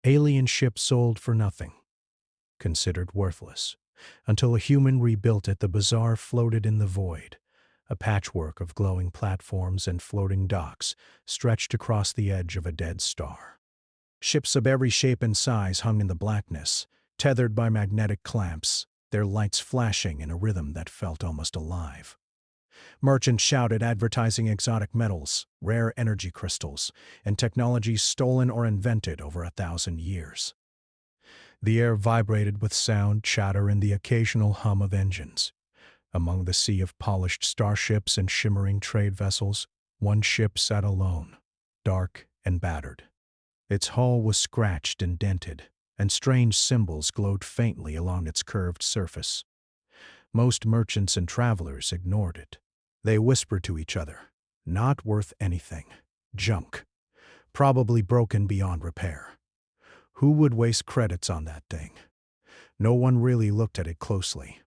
Alien ship sold for nothing, considered worthless. Until a human rebuilt it, the bazaar floated in the void, a patchwork of glowing platforms and floating docks stretched across the edge of a dead star. Ships of every shape and size hung in the blackness, tethered by magnetic clamps, their lights flashing in a rhythm that felt almost alive. Merchants shouted, advertising exotic metals, rare energy crystals, and technologies stolen or invented over 1,000 years. The air vibrated with sound, chatter, and the occasional hum of engines. Among the sea of polished starships and shimmering trade vessels, one ship sat alone, dark and battered. Its hull was scratched and dented, and strange symbols glowed faintly along its curved surface. Most merchants and travelers ignored it. They whispered to each other, "Not worth anything. Junk. Probably broken beyond repair. Who would waste credits on that thing?" No one really looked at it closely.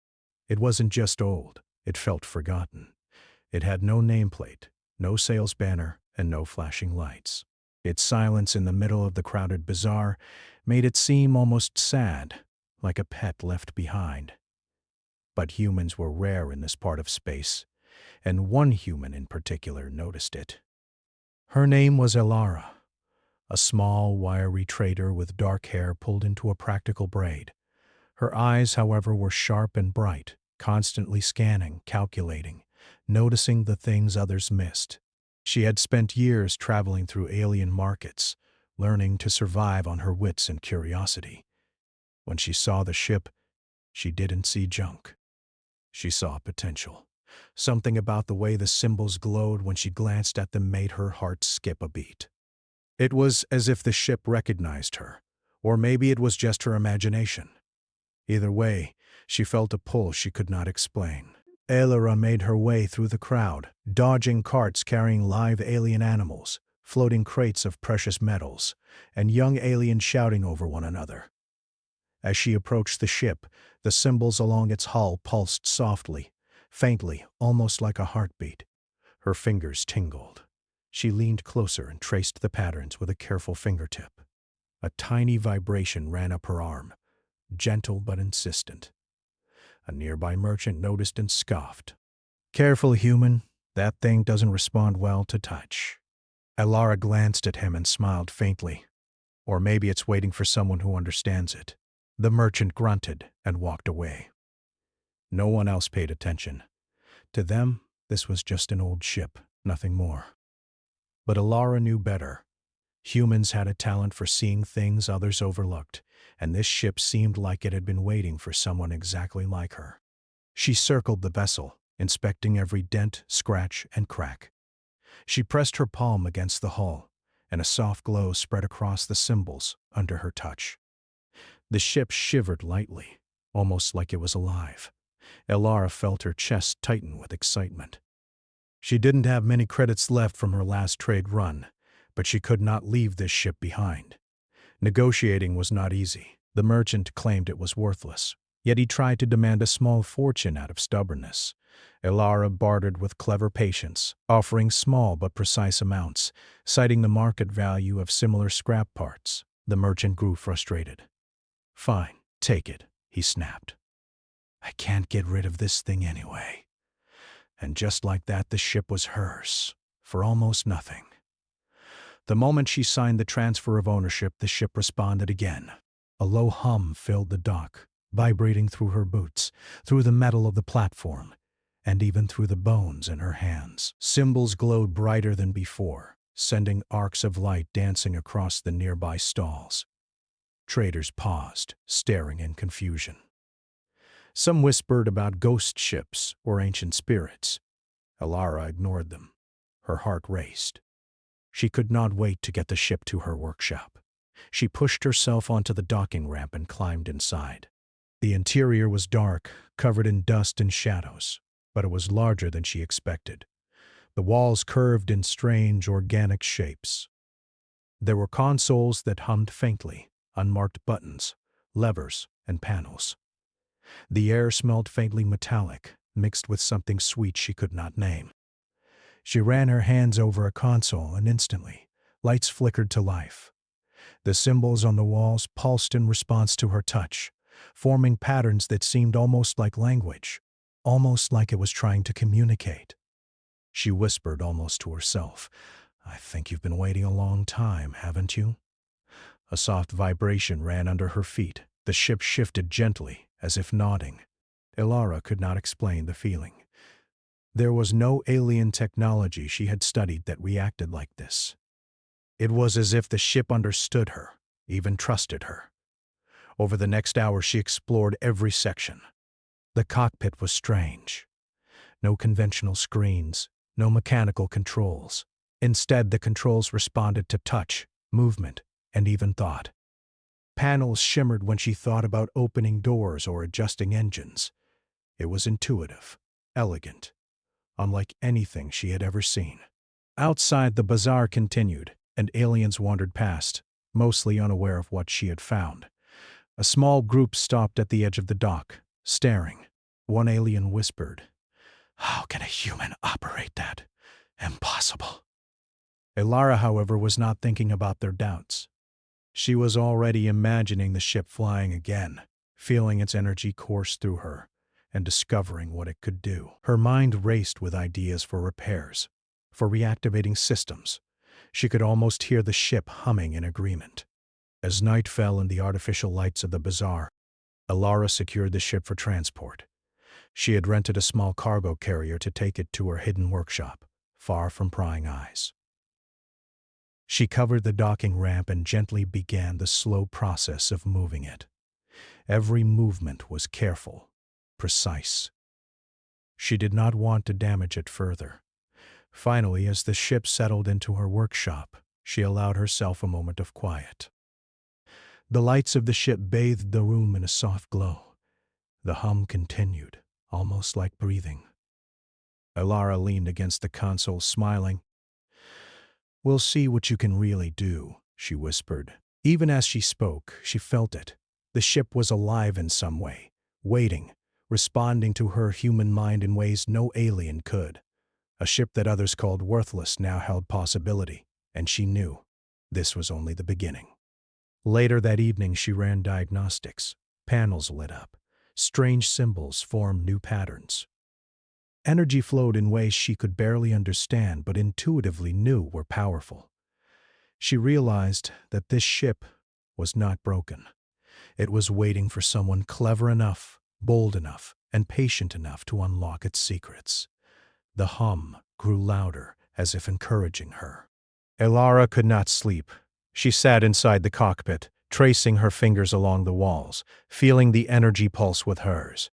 It wasn't just old, it felt forgotten. It had no nameplate, no sales banner, and no flashing lights. Its silence in the middle of the crowded bazaar made it seem almost sad, like a pet left behind. But humans were rare in this part of space, and one human in particular noticed it. Her name was Elara, a small, wiry trader with dark hair pulled into a practical braid. Her eyes, however, were sharp and bright, constantly scanning, calculating, noticing the things others missed. She had spent years traveling through alien markets, learning to survive on her wits and curiosity. When she saw the ship, she didn't see junk. She saw potential. Something about the way the symbols glowed when she glanced at them made her heart skip a beat. It was as if the ship recognized her, or maybe it was just her imagination. Either way, she felt a pull she could not explain. Elara made her way through the crowd, dodging carts carrying live alien animals, floating crates of precious metals, and young aliens shouting over one another. As she approached the ship, the symbols along its hull pulsed softly, faintly, almost like a heartbeat. Her fingers tingled. She leaned closer and traced the patterns with a careful fingertip. A tiny vibration ran up her arm, gentle but insistent. A nearby merchant noticed and scoffed. "Careful, human. That thing doesn't respond well to touch." Elara glanced at him and smiled faintly. "Or maybe it's waiting for someone who understands it." The merchant grunted and walked away. No one else paid attention. To them, this was just an old ship, nothing more. But Elara knew better. Humans had a talent for seeing things others overlooked, and this ship seemed like it had been waiting for someone exactly like her. She circled the vessel, inspecting every dent, scratch, and crack. She pressed her palm against the hull, and a soft glow spread across the symbols under her touch. The ship shivered lightly, almost like it was alive. Elara felt her chest tighten with excitement. She didn't have many credits left from her last trade run, but she could not leave this ship behind. Negotiating was not easy. The merchant claimed it was worthless, yet he tried to demand a small fortune out of stubbornness. Elara bartered with clever patience, offering small but precise amounts, citing the market value of similar scrap parts. The merchant grew frustrated. "Fine, take it," he snapped. "I can't get rid of this thing anyway." And just like that, the ship was hers, for almost nothing. The moment she signed the transfer of ownership, the ship responded again. A low hum filled the dock, vibrating through her boots, through the metal of the platform, and even through the bones in her hands. Symbols glowed brighter than before, sending arcs of light dancing across the nearby stalls. Traders paused, staring in confusion. Some whispered about ghost ships or ancient spirits. Elara ignored them. Her heart raced. She could not wait to get the ship to her workshop. She pushed herself onto the docking ramp and climbed inside. The interior was dark, covered in dust and shadows, but it was larger than she expected. The walls curved in strange, organic shapes. There were consoles that hummed faintly, unmarked buttons, levers, and panels. The air smelled faintly metallic, mixed with something sweet she could not name. She ran her hands over a console, and instantly, lights flickered to life. The symbols on the walls pulsed in response to her touch, forming patterns that seemed almost like language, almost like it was trying to communicate. She whispered almost to herself, "I think you've been waiting a long time, haven't you?" A soft vibration ran under her feet. The ship shifted gently, as if nodding. Elara could not explain the feeling. There was no alien technology she had studied that reacted like this. It was as if the ship understood her, even trusted her. Over the next hour she explored every section. The cockpit was strange. No conventional screens, no mechanical controls. Instead, the controls responded to touch, movement, and even thought. Panels shimmered when she thought about opening doors or adjusting engines. It was intuitive, elegant, unlike anything she had ever seen. Outside, the bazaar continued, and aliens wandered past, mostly unaware of what she had found. A small group stopped at the edge of the dock, staring. One alien whispered, "How can a human operate that? Impossible." Elara, however, was not thinking about their doubts. She was already imagining the ship flying again, feeling its energy course through her, and discovering what it could do. Her mind raced with ideas for repairs, for reactivating systems. She could almost hear the ship humming in agreement. As night fell in the artificial lights of the bazaar, Elara secured the ship for transport. She had rented a small cargo carrier to take it to her hidden workshop, far from prying eyes. She covered the docking ramp and gently began the slow process of moving it. Every movement was careful, precise. She did not want to damage it further. Finally, as the ship settled into her workshop, she allowed herself a moment of quiet. The lights of the ship bathed the room in a soft glow. The hum continued, almost like breathing. Elara leaned against the console, smiling. "We'll see what you can really do," she whispered. Even as she spoke, she felt it. The ship was alive in some way, waiting, responding to her human mind in ways no alien could. A ship that others called worthless now held possibility, and she knew this was only the beginning. Later that evening she ran diagnostics. Panels lit up. Strange symbols formed new patterns. Energy flowed in ways she could barely understand but intuitively knew were powerful. She realized that this ship was not broken. It was waiting for someone clever enough, bold enough, and patient enough to unlock its secrets. The hum grew louder, as if encouraging her. Elara could not sleep. She sat inside the cockpit, tracing her fingers along the walls, feeling the energy pulse with hers.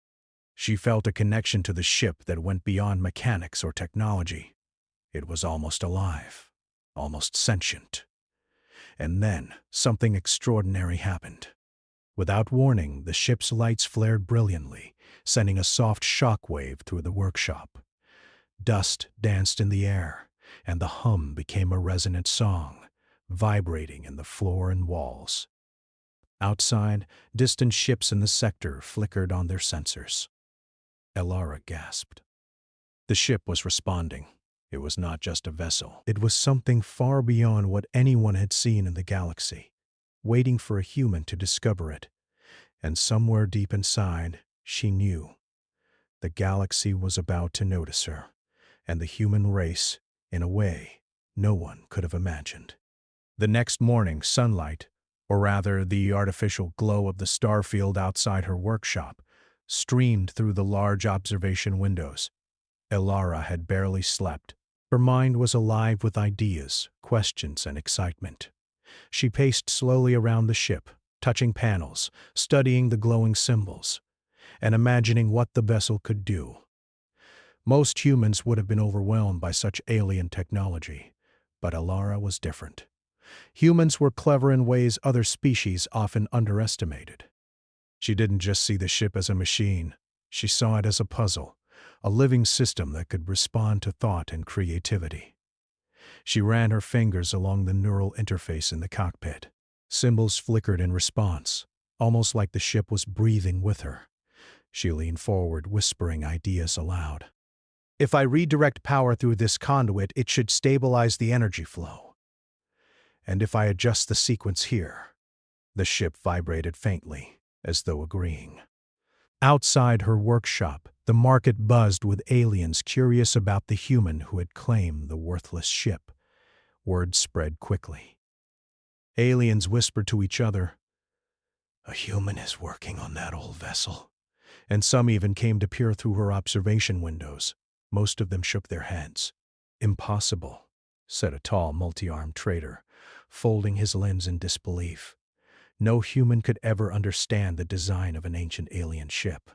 She felt a connection to the ship that went beyond mechanics or technology. It was almost alive, almost sentient. And then something extraordinary happened. Without warning, the ship's lights flared brilliantly, sending a soft shock wave through the workshop. Dust danced in the air, and the hum became a resonant song, vibrating in the floor and walls. Outside, distant ships in the sector flickered on their sensors. Elara gasped. The ship was responding. It was not just a vessel. It was something far beyond what anyone had seen in the galaxy, waiting for a human to discover it. And somewhere deep inside, she knew. The galaxy was about to notice her, and the human race, in a way no one could have imagined. The next morning, sunlight, or rather the artificial glow of the starfield outside her workshop, streamed through the large observation windows. Elara had barely slept. Her mind was alive with ideas, questions, and excitement. She paced slowly around the ship, touching panels, studying the glowing symbols, and imagining what the vessel could do. Most humans would have been overwhelmed by such alien technology, but Elara was different. Humans were clever in ways other species often underestimated. She didn't just see the ship as a machine. She saw it as a puzzle, a living system that could respond to thought and creativity. She ran her fingers along the neural interface in the cockpit. Symbols flickered in response, almost like the ship was breathing with her. She leaned forward, whispering ideas aloud. "If I redirect power through this conduit, it should stabilize the energy flow." And if I adjust the sequence here? The ship vibrated faintly, as though agreeing. Outside her workshop, the market buzzed with aliens curious about the human who had claimed the worthless ship. Word spread quickly. Aliens whispered to each other, "A human is working on that old vessel." And some even came to peer through her observation windows. Most of them shook their heads. "Impossible," said a tall, multi-armed trader, folding his limbs in disbelief. No human could ever understand the design of an ancient alien ship.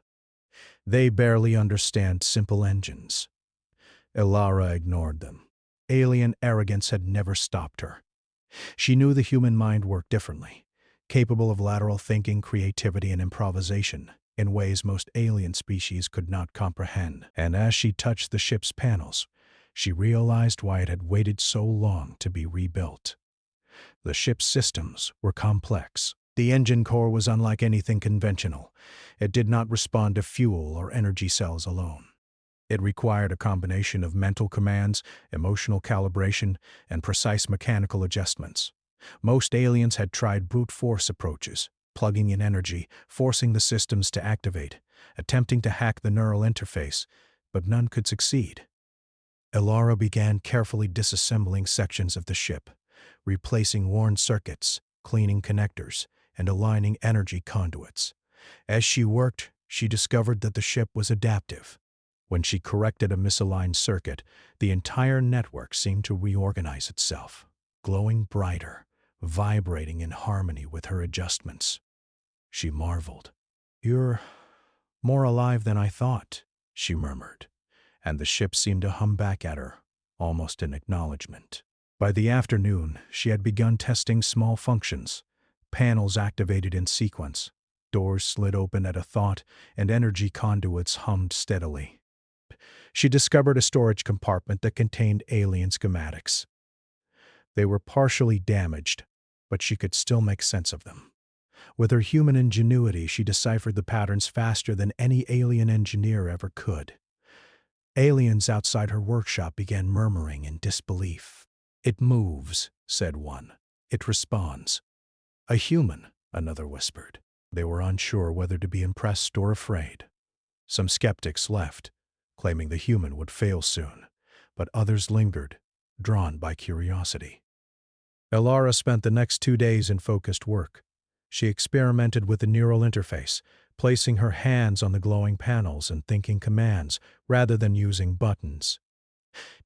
They barely understand simple engines. Elara ignored them. Alien arrogance had never stopped her. She knew the human mind worked differently, capable of lateral thinking, creativity, and improvisation in ways most alien species could not comprehend. And as she touched the ship's panels, she realized why it had waited so long to be rebuilt. The ship's systems were complex. The engine core was unlike anything conventional. It did not respond to fuel or energy cells alone. It required a combination of mental commands, emotional calibration, and precise mechanical adjustments. Most aliens had tried brute force approaches, plugging in energy, forcing the systems to activate, attempting to hack the neural interface, but none could succeed. Elara began carefully disassembling sections of the ship, replacing worn circuits, cleaning connectors, and aligning energy conduits. As she worked, she discovered that the ship was adaptive. When she corrected a misaligned circuit, the entire network seemed to reorganize itself, glowing brighter, vibrating in harmony with her adjustments. She marveled. "You're more alive than I thought," she murmured, and the ship seemed to hum back at her, almost in acknowledgement. By the afternoon, she had begun testing small functions. Panels activated in sequence, doors slid open at a thought, and energy conduits hummed steadily. She discovered a storage compartment that contained alien schematics. They were partially damaged, but she could still make sense of them. With her human ingenuity, she deciphered the patterns faster than any alien engineer ever could. Aliens outside her workshop began murmuring in disbelief. "It moves," said one. "It responds." "A human," another whispered. They were unsure whether to be impressed or afraid. Some skeptics left, claiming the human would fail soon, but others lingered, drawn by curiosity. Elara spent the next 2 days in focused work. She experimented with the neural interface, placing her hands on the glowing panels and thinking commands rather than using buttons.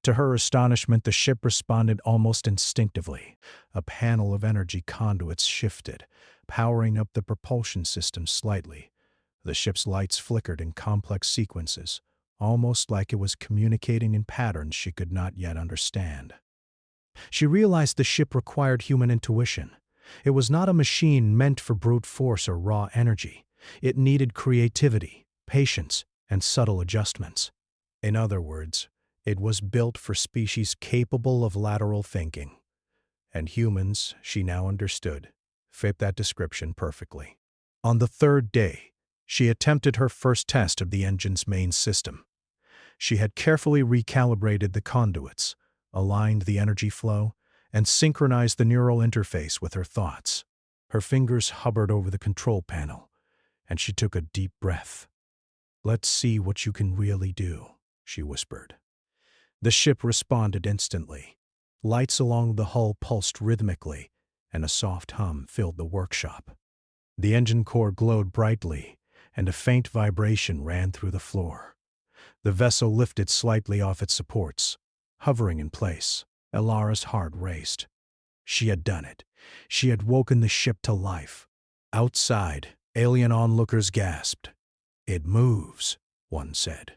To her astonishment, the ship responded almost instinctively. A panel of energy conduits shifted, powering up the propulsion system slightly. The ship's lights flickered in complex sequences, almost like it was communicating in patterns she could not yet understand. She realized the ship required human intuition. It was not a machine meant for brute force or raw energy. It needed creativity, patience, and subtle adjustments. In other words, it was built for species capable of lateral thinking. And humans, she now understood, fit that description perfectly. On the 3rd day, she attempted her first test of the engine's main system. She had carefully recalibrated the conduits, aligned the energy flow, and synchronized the neural interface with her thoughts. Her fingers hovered over the control panel, and she took a deep breath. "Let's see what you can really do," she whispered. The ship responded instantly. Lights along the hull pulsed rhythmically, and a soft hum filled the workshop. The engine core glowed brightly, and a faint vibration ran through the floor. The vessel lifted slightly off its supports, hovering in place. Elara's heart raced. She had done it. She had woken the ship to life. Outside, alien onlookers gasped. "It moves," one said.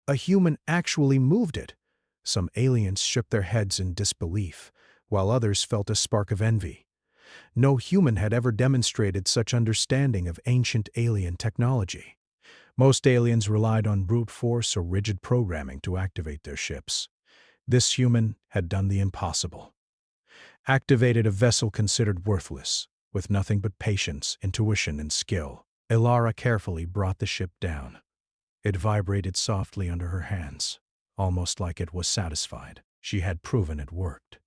"A human actually moved it." Some aliens shook their heads in disbelief, while others felt a spark of envy. No human had ever demonstrated such understanding of ancient alien technology. Most aliens relied on brute force or rigid programming to activate their ships. This human had done the impossible. Activated a vessel considered worthless, with nothing but patience, intuition, and skill. Elara carefully brought the ship down. It vibrated softly under her hands, almost like it was satisfied. She had proven it worked.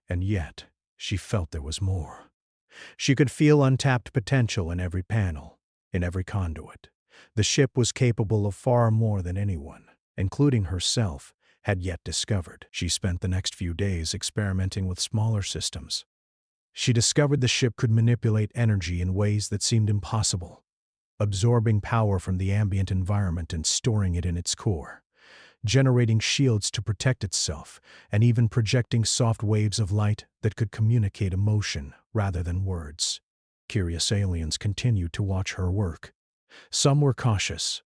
And yet, she felt there was more. She could feel untapped potential in every panel, in every conduit. The ship was capable of far more than anyone, including herself, had yet discovered. She spent the next few days experimenting with smaller systems. She discovered the ship could manipulate energy in ways that seemed impossible, absorbing power from the ambient environment and storing it in its core, generating shields to protect itself, and even projecting soft waves of light that could communicate emotion rather than words. Curious aliens continued to watch her work. Some were cautious,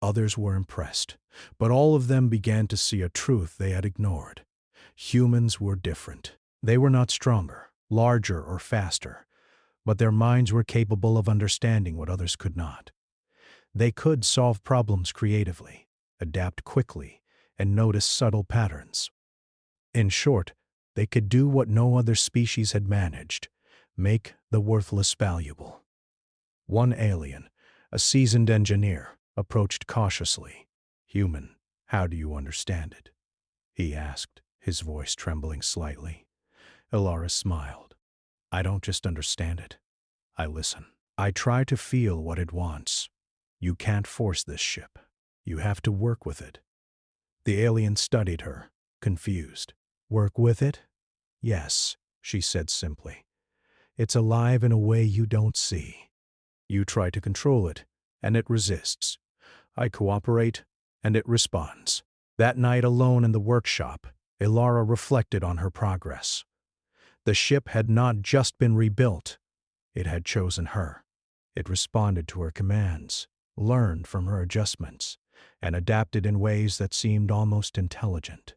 others were impressed, but all of them began to see a truth they had ignored. Humans were different. They were not stronger, larger, or faster, but their minds were capable of understanding what others could not. They could solve problems creatively, adapt quickly, and notice subtle patterns. In short, they could do what no other species had managed: make the worthless valuable. One alien, a seasoned engineer, approached cautiously. "Human, how do you understand it?" he asked, his voice trembling slightly. Elara smiled. "I don't just understand it. I listen. I try to feel what it wants. You can't force this ship. You have to work with it." The alien studied her, confused. "Work with it?" "Yes," she said simply. "It's alive in a way you don't see. You try to control it, and it resists. I cooperate, and it responds." That night alone in the workshop, Elara reflected on her progress. The ship had not just been rebuilt, it had chosen her. It responded to her commands, learned from her adjustments, and adapted in ways that seemed almost intelligent.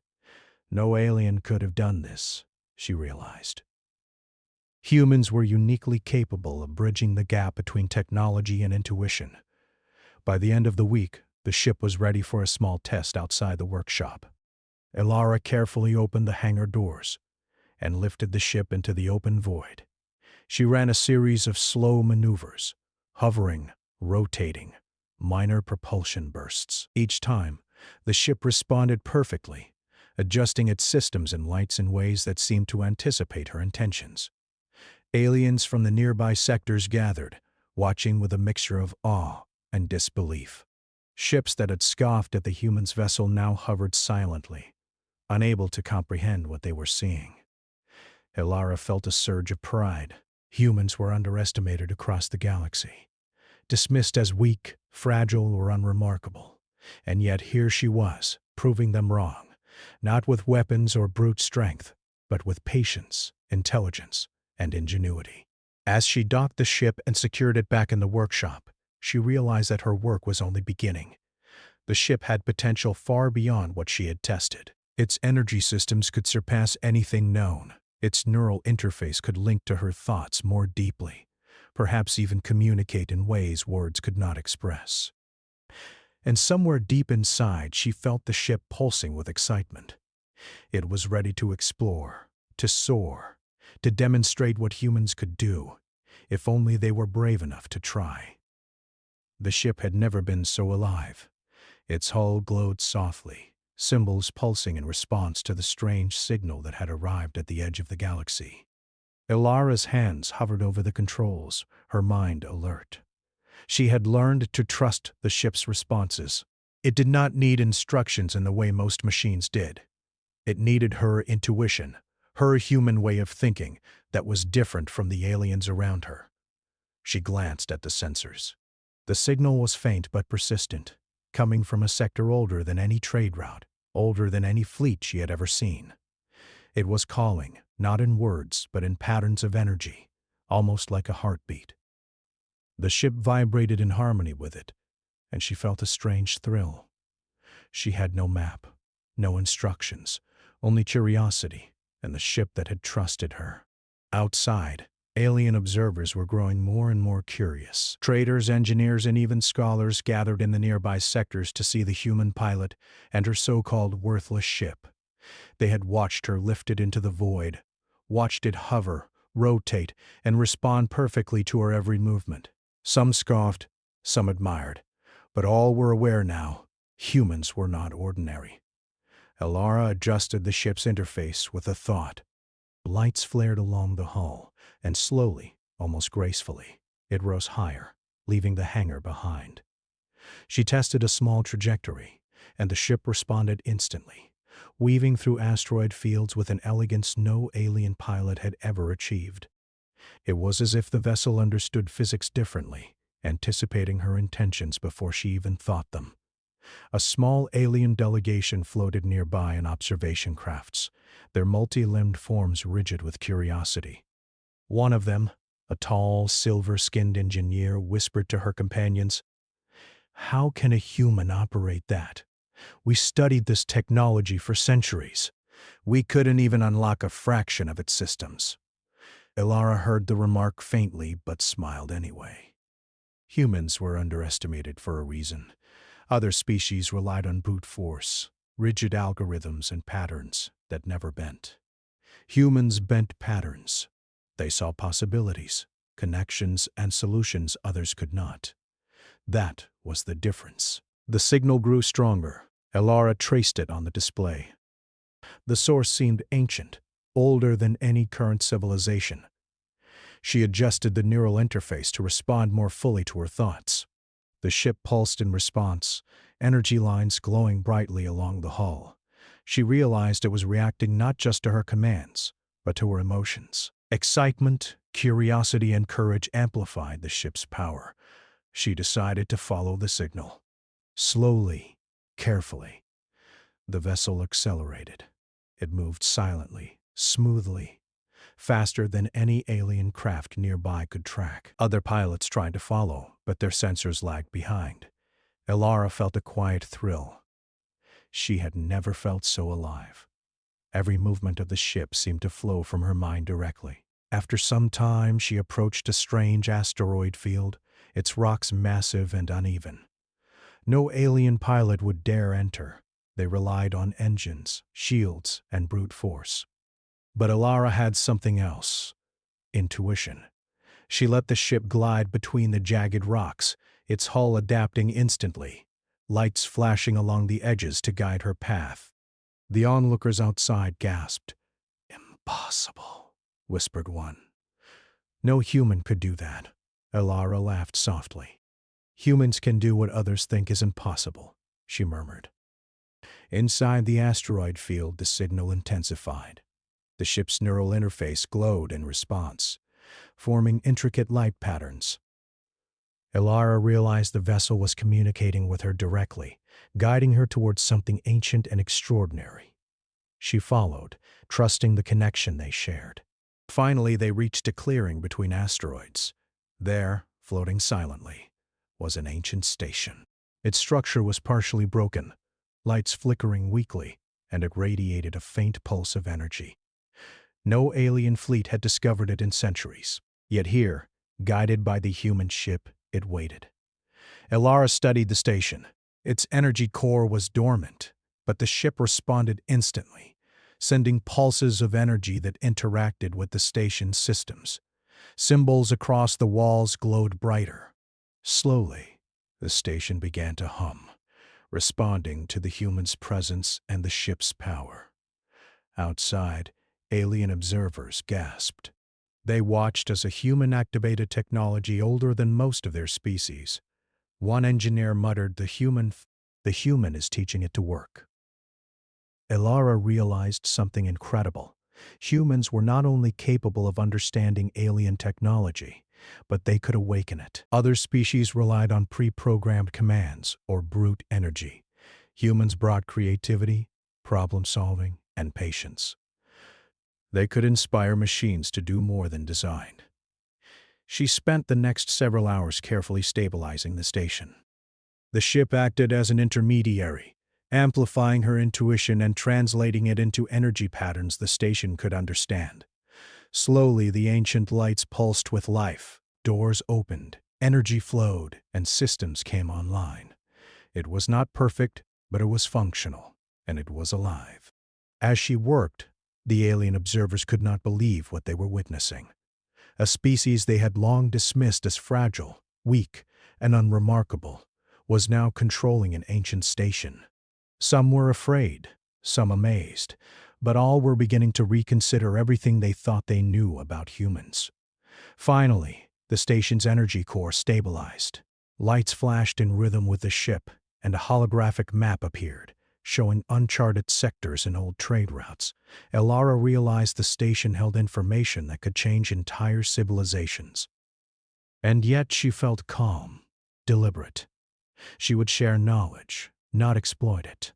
No alien could have done this, she realized. Humans were uniquely capable of bridging the gap between technology and intuition. By the end of the week, the ship was ready for a small test outside the workshop. Elara carefully opened the hangar doors and lifted the ship into the open void. She ran a series of slow maneuvers, hovering, rotating, minor propulsion bursts. Each time, the ship responded perfectly, adjusting its systems and lights in ways that seemed to anticipate her intentions. Aliens from the nearby sectors gathered, watching with a mixture of awe and disbelief. Ships that had scoffed at the humans' vessel now hovered silently, unable to comprehend what they were seeing. Elara felt a surge of pride. Humans were underestimated across the galaxy, dismissed as weak, fragile, or unremarkable. And yet here she was, proving them wrong, not with weapons or brute strength, but with patience, intelligence, and ingenuity. As she docked the ship and secured it back in the workshop, she realized that her work was only beginning. The ship had potential far beyond what she had tested. Its energy systems could surpass anything known. Its neural interface could link to her thoughts more deeply, perhaps even communicate in ways words could not express. And somewhere deep inside, she felt the ship pulsing with excitement. It was ready to explore, to soar, to demonstrate what humans could do, if only they were brave enough to try. The ship had never been so alive. Its hull glowed softly, symbols pulsing in response to the strange signal that had arrived at the edge of the galaxy. Elara's hands hovered over the controls, her mind alert. She had learned to trust the ship's responses. It did not need instructions in the way most machines did. It needed her intuition, her human way of thinking that was different from the aliens around her. She glanced at the sensors. The signal was faint but persistent, coming from a sector older than any trade route, older than any fleet she had ever seen. It was calling, not in words, but in patterns of energy, almost like a heartbeat. The ship vibrated in harmony with it, and she felt a strange thrill. She had no map, no instructions, only curiosity and the ship that had trusted her. Outside, alien observers were growing more and more curious. Traders, engineers, and even scholars gathered in the nearby sectors to see the human pilot and her so-called worthless ship. They had watched her lifted into the void, watched it hover, rotate, and respond perfectly to her every movement. Some scoffed, some admired, but all were aware now, humans were not ordinary. Elara adjusted the ship's interface with a thought. Lights flared along the hull, and slowly, almost gracefully, it rose higher, leaving the hangar behind. She tested a small trajectory, and the ship responded instantly, weaving through asteroid fields with an elegance no alien pilot had ever achieved. It was as if the vessel understood physics differently, anticipating her intentions before she even thought them. A small alien delegation floated nearby in observation crafts, their multi-limbed forms rigid with curiosity. One of them, a tall, silver-skinned engineer, whispered to her companions, "How can a human operate that? We studied this technology for centuries. We couldn't even unlock a fraction of its systems." Ilara heard the remark faintly but smiled anyway. Humans were underestimated for a reason. Other species relied on brute force, rigid algorithms and patterns that never bent. Humans bent patterns. They saw possibilities, connections, and solutions others could not. That was the difference. The signal grew stronger. Ilara traced it on the display. The source seemed ancient, older than any current civilization. She adjusted the neural interface to respond more fully to her thoughts. The ship pulsed in response, energy lines glowing brightly along the hull. She realized it was reacting not just to her commands, but to her emotions. Excitement, curiosity, and courage amplified the ship's power. She decided to follow the signal. Slowly, carefully, the vessel accelerated. It moved silently, smoothly, faster than any alien craft nearby could track. Other pilots tried to follow, but their sensors lagged behind. Ilara felt a quiet thrill. She had never felt so alive. Every movement of the ship seemed to flow from her mind directly. After some time, she approached a strange asteroid field, its rocks massive and uneven. No alien pilot would dare enter. They relied on engines, shields, and brute force. But Ilara had something else: intuition. She let the ship glide between the jagged rocks, its hull adapting instantly, lights flashing along the edges to guide her path. The onlookers outside gasped. "Impossible," whispered one. "No human could do that." Ilara laughed softly. "Humans can do what others think is impossible," she murmured. Inside the asteroid field, the signal intensified. The ship's neural interface glowed in response, forming intricate light patterns. Ilara realized the vessel was communicating with her directly, guiding her towards something ancient and extraordinary. She followed, trusting the connection they shared. Finally, they reached a clearing between asteroids. There, floating silently, was an ancient station. Its structure was partially broken, lights flickering weakly, and it radiated a faint pulse of energy. No alien fleet had discovered it in centuries. Yet here, guided by the human ship, it waited. Ilara studied the station. Its energy core was dormant, but the ship responded instantly, sending pulses of energy that interacted with the station's systems. Symbols across the walls glowed brighter. Slowly, the station began to hum, responding to the human's presence and the ship's power. Outside, alien observers gasped. They watched as a human-activated technology older than most of their species. One engineer muttered, the human is teaching it to work." Ilara realized something incredible. Humans were not only capable of understanding alien technology, but they could awaken it. Other species relied on pre-programmed commands or brute energy. Humans brought creativity, problem-solving, and patience. They could inspire machines to do more than design. She spent the next several hours carefully stabilizing the station. The ship acted as an intermediary, amplifying her intuition and translating it into energy patterns the station could understand. Slowly, the ancient lights pulsed with life. Doors opened, energy flowed, and systems came online. It was not perfect, but it was functional, and it was alive. As she worked, the alien observers could not believe what they were witnessing. A species they had long dismissed as fragile, weak, and unremarkable was now controlling an ancient station. Some were afraid, some amazed, but all were beginning to reconsider everything they thought they knew about humans. Finally, the station's energy core stabilized. Lights flashed in rhythm with the ship, and a holographic map appeared, showing uncharted sectors and old trade routes. Elara realized the station held information that could change entire civilizations. And yet she felt calm, deliberate. She would share knowledge, not exploit it.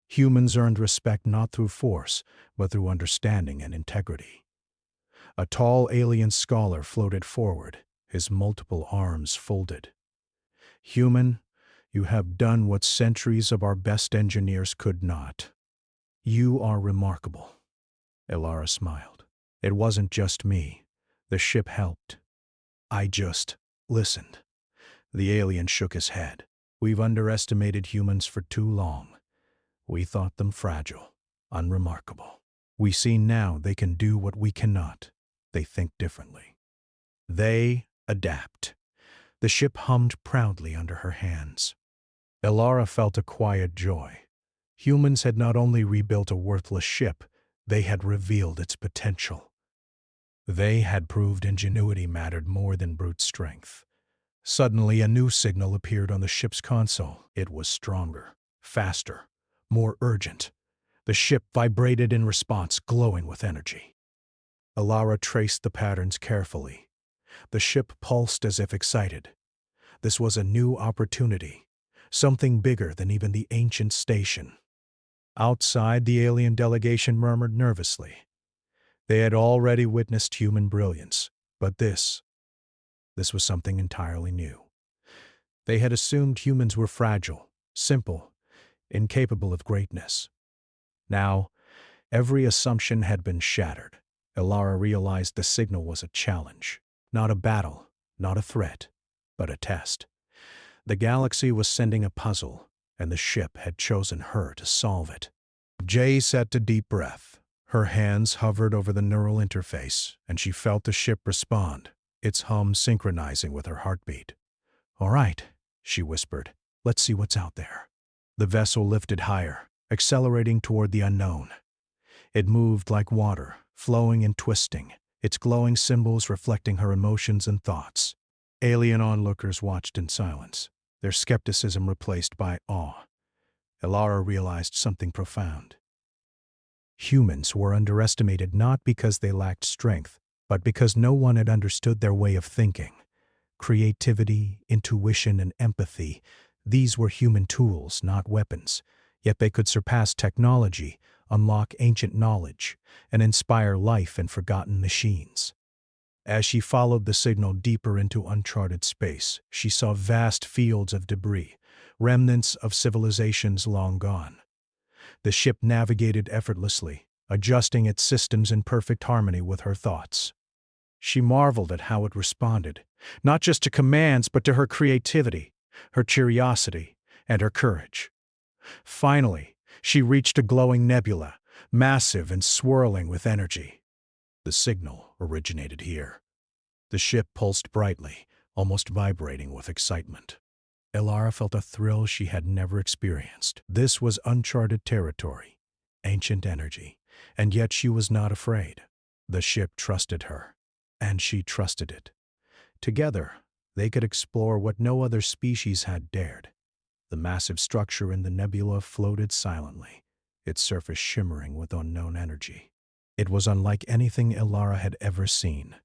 Humans earned respect not through force, but through understanding and integrity. A tall alien scholar floated forward, his multiple arms folded. Human, you have done what centuries of our best engineers could not. You are remarkable. Elara smiled. It wasn't just me. The ship helped. I just listened. The alien shook his head. We've underestimated humans for too long. We thought them fragile, unremarkable. We see now they can do what we cannot. They think differently. They adapt. The ship hummed proudly under her hands. Elara felt a quiet joy. Humans had not only rebuilt a worthless ship, they had revealed its potential. They had proved ingenuity mattered more than brute strength. Suddenly, a new signal appeared on the ship's console. It was stronger, faster, more urgent. The ship vibrated in response, glowing with energy. Elara traced the patterns carefully. The ship pulsed as if excited. This was a new opportunity, something bigger than even the ancient station. Outside, the alien delegation murmured nervously. They had already witnessed human brilliance, but this was something entirely new. They had assumed humans were fragile, simple, incapable of greatness. Now, every assumption had been shattered. Elara realized the signal was a challenge, not a battle, not a threat, but a test. The galaxy was sending a puzzle, and the ship had chosen her to solve it. Jay sat a deep breath. Her hands hovered over the neural interface, and she felt the ship respond, its hum synchronizing with her heartbeat. "All right," she whispered. "Let's see what's out there." The vessel lifted higher, accelerating toward the unknown. It moved like water, flowing and twisting, its glowing symbols reflecting her emotions and thoughts. Alien onlookers watched in silence, their skepticism replaced by awe. Elara realized something profound. Humans were underestimated not because they lacked strength, but because no one had understood their way of thinking. Creativity, intuition, and empathy, these were human tools, not weapons, yet they could surpass technology, unlock ancient knowledge, and inspire life in forgotten machines. As she followed the signal deeper into uncharted space, she saw vast fields of debris, remnants of civilizations long gone. The ship navigated effortlessly, adjusting its systems in perfect harmony with her thoughts. She marveled at how it responded, not just to commands but to her creativity, her curiosity, and her courage. Finally, she reached a glowing nebula, massive and swirling with energy. The signal originated here. The ship pulsed brightly, almost vibrating with excitement. Elara felt a thrill she had never experienced. This was uncharted territory, ancient energy, and yet she was not afraid. The ship trusted her, and she trusted it. Together, they could explore what no other species had dared. The massive structure in the nebula floated silently, its surface shimmering with unknown energy. It was unlike anything Elara had ever seen.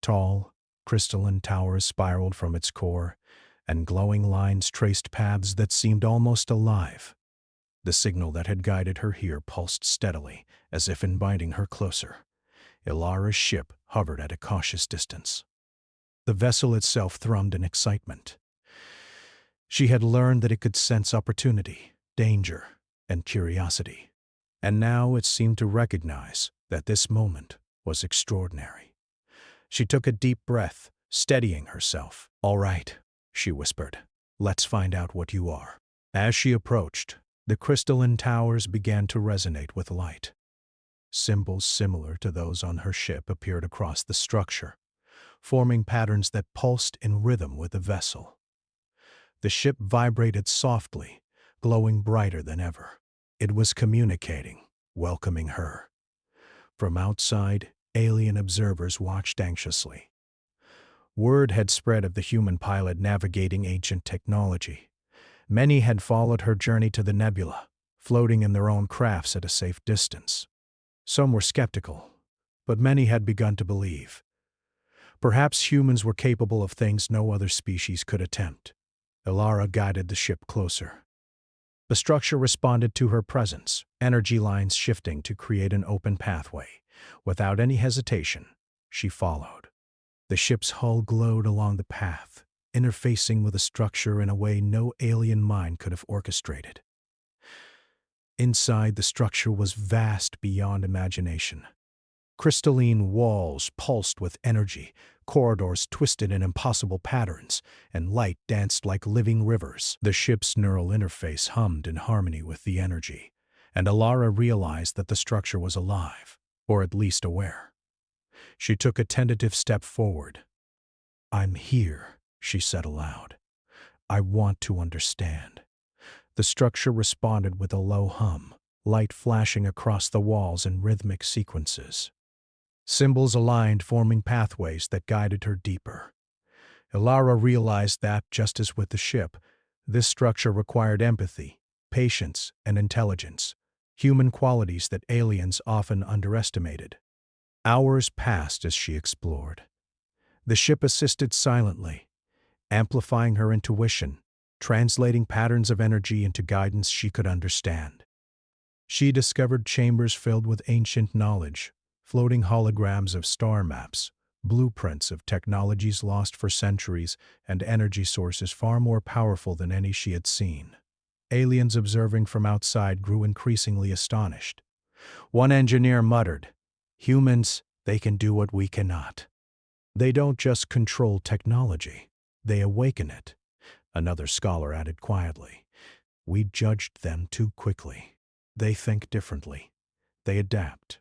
Tall, crystalline towers spiraled from its core, and glowing lines traced paths that seemed almost alive. The signal that had guided her here pulsed steadily, as if inviting her closer. Elara's ship hovered at a cautious distance. The vessel itself thrummed in excitement. She had learned that it could sense opportunity, danger, and curiosity. And now it seemed to recognize that this moment was extraordinary. She took a deep breath, steadying herself. "All right," she whispered. "Let's find out what you are." As she approached, the crystalline towers began to resonate with light. Symbols similar to those on her ship appeared across the structure, forming patterns that pulsed in rhythm with the vessel. The ship vibrated softly, glowing brighter than ever. It was communicating, welcoming her. From outside, alien observers watched anxiously. Word had spread of the human pilot navigating ancient technology. Many had followed her journey to the nebula, floating in their own crafts at a safe distance. Some were skeptical, but many had begun to believe. Perhaps humans were capable of things no other species could attempt. Ilara guided the ship closer. The structure responded to her presence, energy lines shifting to create an open pathway. Without any hesitation, she followed. The ship's hull glowed along the path, interfacing with the structure in a way no alien mind could have orchestrated. Inside, the structure was vast beyond imagination. Crystalline walls pulsed with energy, corridors twisted in impossible patterns, and light danced like living rivers. The ship's neural interface hummed in harmony with the energy, and Ilara realized that the structure was alive, or at least aware. She took a tentative step forward. "I'm here," she said aloud. "I want to understand." The structure responded with a low hum, light flashing across the walls in rhythmic sequences. Symbols aligned, forming pathways that guided her deeper. Ilara realized that, just as with the ship, this structure required empathy, patience, and intelligence, human qualities that aliens often underestimated. Hours passed as she explored. The ship assisted silently, amplifying her intuition, translating patterns of energy into guidance she could understand. She discovered chambers filled with ancient knowledge, floating holograms of star maps, blueprints of technologies lost for centuries, and energy sources far more powerful than any she had seen. Aliens observing from outside grew increasingly astonished. One engineer muttered, "Humans, they can do what we cannot." "They don't just control technology, they awaken it," another scholar added quietly. "We judged them too quickly. They think differently. They adapt."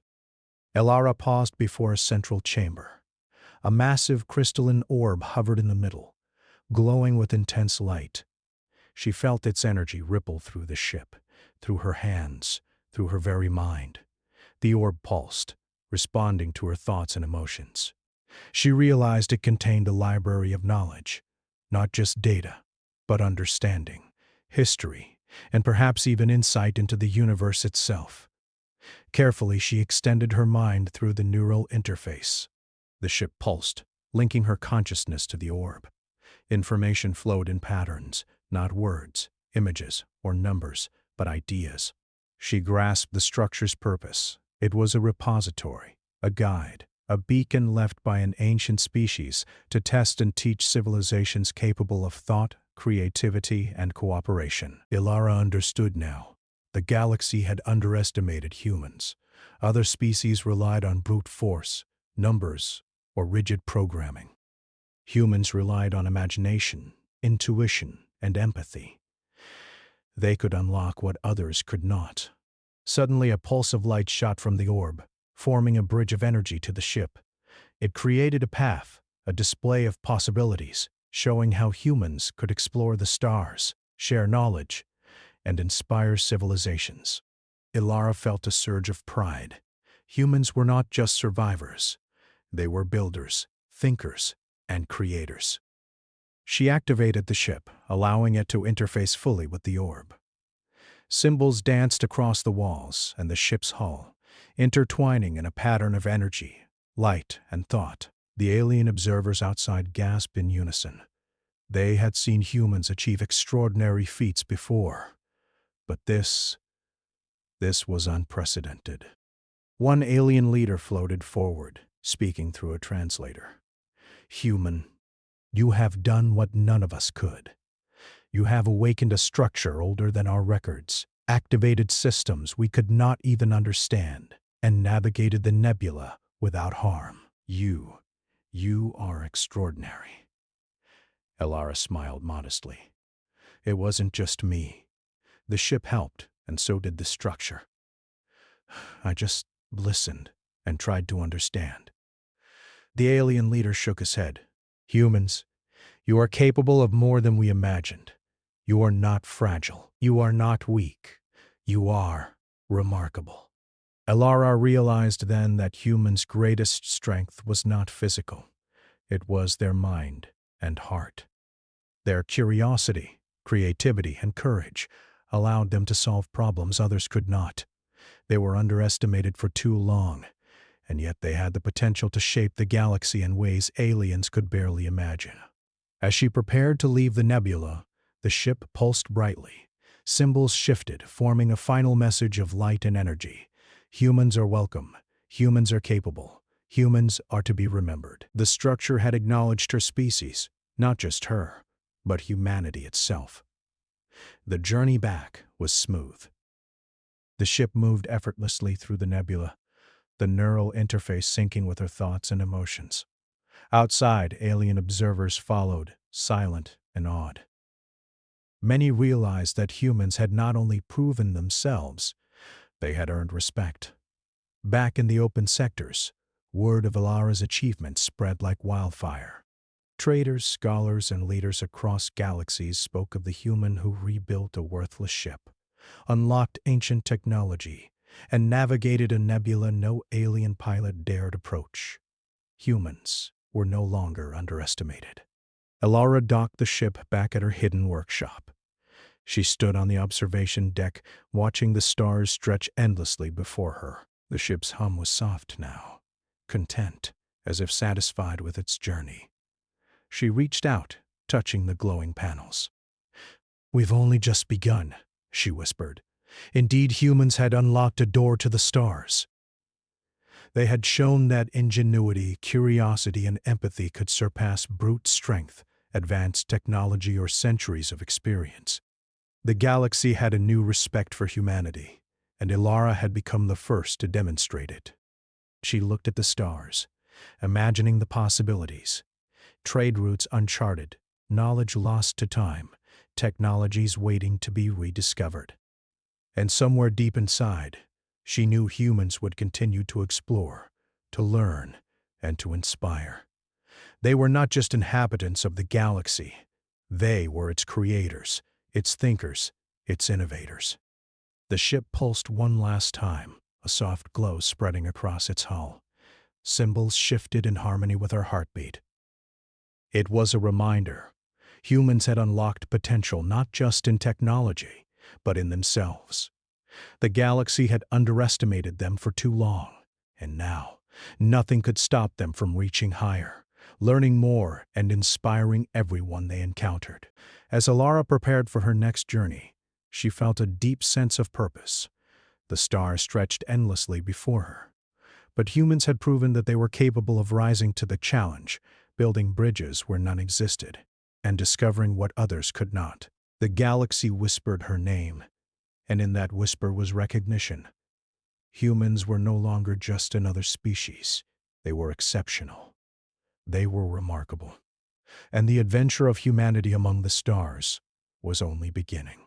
Ilara paused before a central chamber. A massive crystalline orb hovered in the middle, glowing with intense light. She felt its energy ripple through the ship, through her hands, through her very mind. The orb pulsed, responding to her thoughts and emotions. She realized it contained a library of knowledge, not just data, but understanding, history, and perhaps even insight into the universe itself. Carefully, she extended her mind through the neural interface. The ship pulsed, linking her consciousness to the orb. Information flowed in patterns, not words, images, or numbers, but ideas. She grasped the structure's purpose. It was a repository, a guide, a beacon left by an ancient species to test and teach civilizations capable of thought, creativity, and cooperation. Ilara understood now. The galaxy had underestimated humans. Other species relied on brute force, numbers, or rigid programming. Humans relied on imagination, intuition, and empathy. They could unlock what others could not. Suddenly, a pulse of light shot from the orb, forming a bridge of energy to the ship. It created a path, a display of possibilities, showing how humans could explore the stars, share knowledge, and inspire civilizations. Ilara felt a surge of pride. Humans were not just survivors. They were builders, thinkers, and creators. She activated the ship, allowing it to interface fully with the orb. Symbols danced across the walls and the ship's hull, intertwining in a pattern of energy, light, and thought. The alien observers outside gasped in unison. They had seen humans achieve extraordinary feats before, but this was unprecedented. One alien leader floated forward, speaking through a translator. "Human, you have done what none of us could. You have awakened a structure older than our records, activated systems we could not even understand, and navigated the nebula without harm. You are extraordinary." Ilara smiled modestly. "It wasn't just me. The ship helped, and so did the structure. I just listened and tried to understand." The alien leader shook his head. "Humans, you are capable of more than we imagined. You are not fragile. You are not weak. You are remarkable." Elara realized then that humans' greatest strength was not physical. It was their mind and heart. Their curiosity, creativity, and courage allowed them to solve problems others could not. They were underestimated for too long, and yet they had the potential to shape the galaxy in ways aliens could barely imagine. As she prepared to leave the nebula, the ship pulsed brightly. Symbols shifted, forming a final message of light and energy. Humans are welcome. Humans are capable. Humans are to be remembered. The structure had acknowledged her species, not just her, but humanity itself. The journey back was smooth. The ship moved effortlessly through the nebula, the neural interface syncing with her thoughts and emotions. Outside, alien observers followed, silent and awed. Many realized that humans had not only proven themselves, they had earned respect. Back in the open sectors, word of Elara's achievements spread like wildfire. Traders, scholars, and leaders across galaxies spoke of the human who rebuilt a worthless ship, unlocked ancient technology, and navigated a nebula no alien pilot dared approach. Humans were no longer underestimated. Elara docked the ship back at her hidden workshop. She stood on the observation deck, watching the stars stretch endlessly before her. The ship's hum was soft now, content, as if satisfied with its journey. She reached out, touching the glowing panels. "We've only just begun," she whispered. Indeed, humans had unlocked a door to the stars. They had shown that ingenuity, curiosity, and empathy could surpass brute strength, advanced technology, or centuries of experience. The galaxy had a new respect for humanity, and Elara had become the first to demonstrate it. She looked at the stars, imagining the possibilities. Trade routes uncharted, knowledge lost to time, technologies waiting to be rediscovered. And somewhere deep inside, she knew humans would continue to explore, to learn, and to inspire. They were not just inhabitants of the galaxy. They were its creators, its thinkers, its innovators. The ship pulsed one last time, a soft glow spreading across its hull. Symbols shifted in harmony with her heartbeat. It was a reminder. Humans had unlocked potential not just in technology, but in themselves. The galaxy had underestimated them for too long, and now, nothing could stop them from reaching higher, learning more, and inspiring everyone they encountered. As Elara prepared for her next journey, she felt a deep sense of purpose. The stars stretched endlessly before her. But humans had proven that they were capable of rising to the challenge, building bridges where none existed, and discovering what others could not. The galaxy whispered her name, and in that whisper was recognition. Humans were no longer just another species. They were exceptional. They were remarkable. And the adventure of humanity among the stars was only beginning.